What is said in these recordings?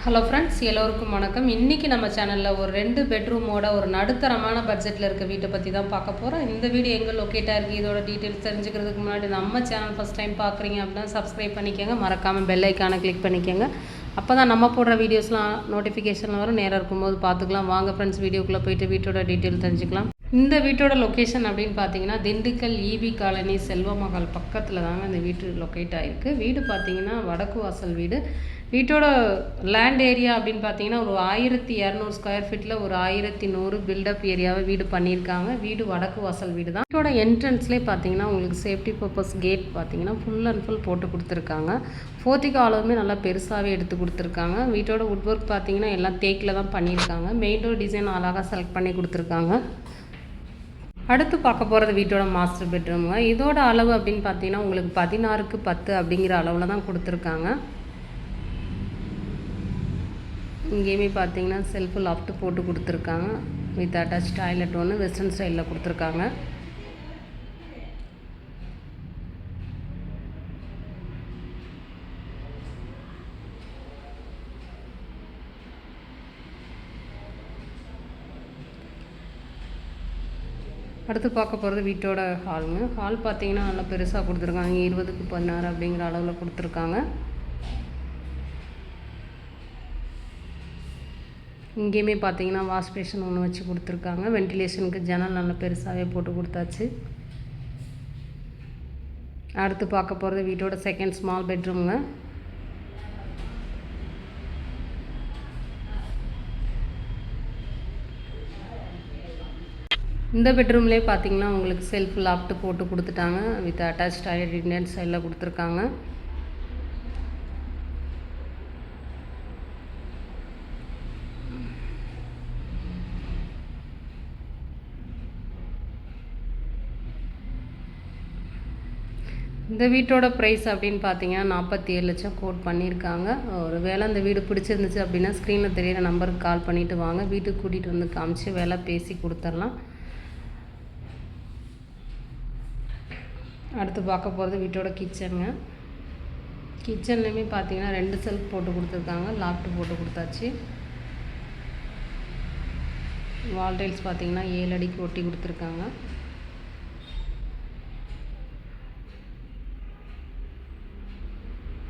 Hello friends, எல்லோருக்கும் வணக்கம். இன்றைக்கி நம்ம சேனலில் ஒரு 2 பெட்ரூமோட ஒரு நடுத்தரமான பட்ஜெட்டில் இருக்க வீட்டை பற்றி தான் பார்க்க போகிறோம். இந்த வீடியோ எங்கே லொக்கேட்டாக இருக்குது, இதோட டீட்டெயில்ஸ் தெரிஞ்சுக்கிறதுக்கு முன்னாடி நம்ம சேனல் ஃபஸ்ட் டைம் பார்க்குறீங்க அப்படின்னா சப்ஸ்கிரைப் பண்ணிக்கோங்க. மறக்காமல் பெல் ஐக்கானை கிளிக் பண்ணிக்கோங்க. அப்போ தான் நம்ம போடுற வீடியோஸ்லாம் நோட்டிஃபிகேஷன் வரும். நேராக இருக்கும்போது பார்த்துக்கலாம். வாங்க ஃப்ரெண்ட்ஸ், வீடியோக்குள்ளே போயிட்டு வீட்டோட டீட்டெயில் தெரிஞ்சுக்கலாம். இந்த வீட்டோட லொக்கேஷன் அப்படின்னு பார்த்தீங்கன்னா திண்டுக்கல் ஈபி காலனி செல்வமகால் பக்கத்தில் தாங்க இந்த வீட்டு லொக்கேட் ஆகிருக்கு. வீடு பார்த்தீங்கன்னா வடக்கு வாசல் வீடு. வீட்டோட லேண்ட் ஏரியா அப்படின்னு பார்த்தீங்கன்னா ஒரு 1200 ஸ்கொயர் ஃபீட்டில் ஒரு 1100 பில்டப் ஏரியாவை வீடு பண்ணியிருக்காங்க. வீடு வடக்கு வாசல் வீடு தான். வீட்டோட என்ட்ரன்ஸ்லேயே பார்த்தீங்கன்னா உங்களுக்கு சேஃப்டி பர்பஸ் கேட் பார்த்தீங்கன்னா ஃபுல் அண்ட் ஃபுல் போட்டு கொடுத்துருக்காங்க. போர்ட்டிகோ அளவுமே நல்லா பெருசாகவே எடுத்து கொடுத்துருக்காங்க. வீட்டோட வுட் ஒர்க் பார்த்தீங்கன்னா எல்லாம் தேக்கில் தான் பண்ணியிருக்காங்க. மெயின் டோர் டிசைன் அழகாக செலக்ட் பண்ணி கொடுத்துருக்காங்க. அடுத்து பார்க்க போகிறது வீட்டோட மாஸ்டர் பெட்ரூமுங்க. இதோட அளவு அப்படின்னு பார்த்தீங்கன்னா உங்களுக்கு 16க்கு 10 அப்படிங்கிற அளவில் தான் கொடுத்துருக்காங்க. இங்கேயுமே பார்த்தீங்கன்னா செல்ஃபு லாஃப்ட்டு போட்டு கொடுத்துருக்காங்க. வித் அட்டாச் டாய்லெட் ஒன்று வெஸ்டர்ன் ஸ்டைலில் கொடுத்துருக்காங்க. அடுத்து பார்க்க போகிறது வீட்டோட ஹாலுங்க. ஹால் பார்த்தீங்கன்னா நல்லா பெருசாக கொடுத்துருக்காங்க. 20க்கு 16 அப்படிங்கிற அளவில் கொடுத்துருக்காங்க. இங்கேயுமே பார்த்தீங்கன்னா வாஷ் பேஷன் ஒன்று வச்சு கொடுத்துருக்காங்க. வென்டிலேஷனுக்கு ஜன்னல் நல்லா பெருசாகவே போட்டு கொடுத்தாச்சு. அடுத்து பார்க்க போகிறது வீட்டோட செகண்ட் ஸ்மால் பெட்ரூமுங்க. இந்த பெட்ரூம்லேயே பார்த்தீங்கன்னா உங்களுக்கு செல்ஃப் லாஃப்ட்டு போட்டு கொடுத்துட்டாங்க. வித் அட்டாச் டாய்லெட் இண்டியன் ஸ்டைலில் கொடுத்துருக்காங்க. இந்த வீட்டோட ப்ரைஸ் அப்படின்னு பார்த்தீங்கன்னா 47 லட்சம் கோட் பண்ணியிருக்காங்க. ஒரு வேளை இந்த வீடு பிடிச்சிருந்துச்சு அப்படின்னா ஸ்க்ரீனில் தெரியிற நம்பருக்கு கால் பண்ணிவிட்டு வாங்க. வீட்டுக்கு கூட்டிகிட்டு வந்து காமிச்சு வேலை பேசி கொடுத்துர்லாம். அடுத்து பார்க்க போகிறது வீட்டோட கிச்சனுங்க. கிச்சன்லேயுமே பார்த்தீங்கன்னா 2 செல்ஃப் போட்டு கொடுத்துருக்காங்க. லாஃப்ட்டு போட்டு கொடுத்தாச்சு. வால் டைல்ஸ் பார்த்தீங்கன்னா 7 அடிக்கு ஒட்டி கொடுத்துருக்காங்க.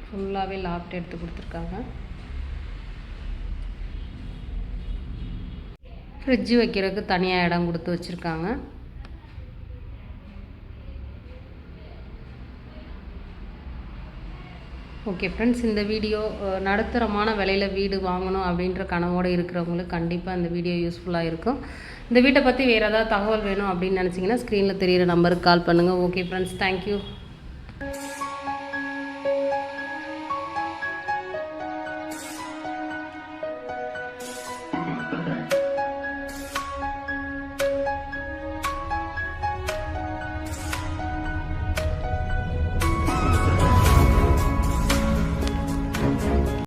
ஃபுல்லாகவே லாஃப்ட் எடுத்து கொடுத்துருக்காங்க. ஃப்ரிட்ஜு வைக்கிறதுக்கு தனியாக இடம் கொடுத்து வச்சுருக்காங்க. ஓகே ஃப்ரெண்ட்ஸ், இந்த வீடியோ நடுத்தரமான விலையில் வீடு வாங்கணும் அப்படின்ற கனவோடு இருக்கிறவங்களுக்கு கண்டிப்பாக இந்த வீடியோ யூஸ்ஃபுல்லாக இருக்கும். இந்த வீட்டை பற்றி வேறு ஏதாவது தகவல் வேணும் அப்படின்னு நினச்சிங்கன்னா ஸ்க்ரீனில் தெரியிற நம்பருக்கு கால் பண்ணுங்கள். Okay friends, thank you.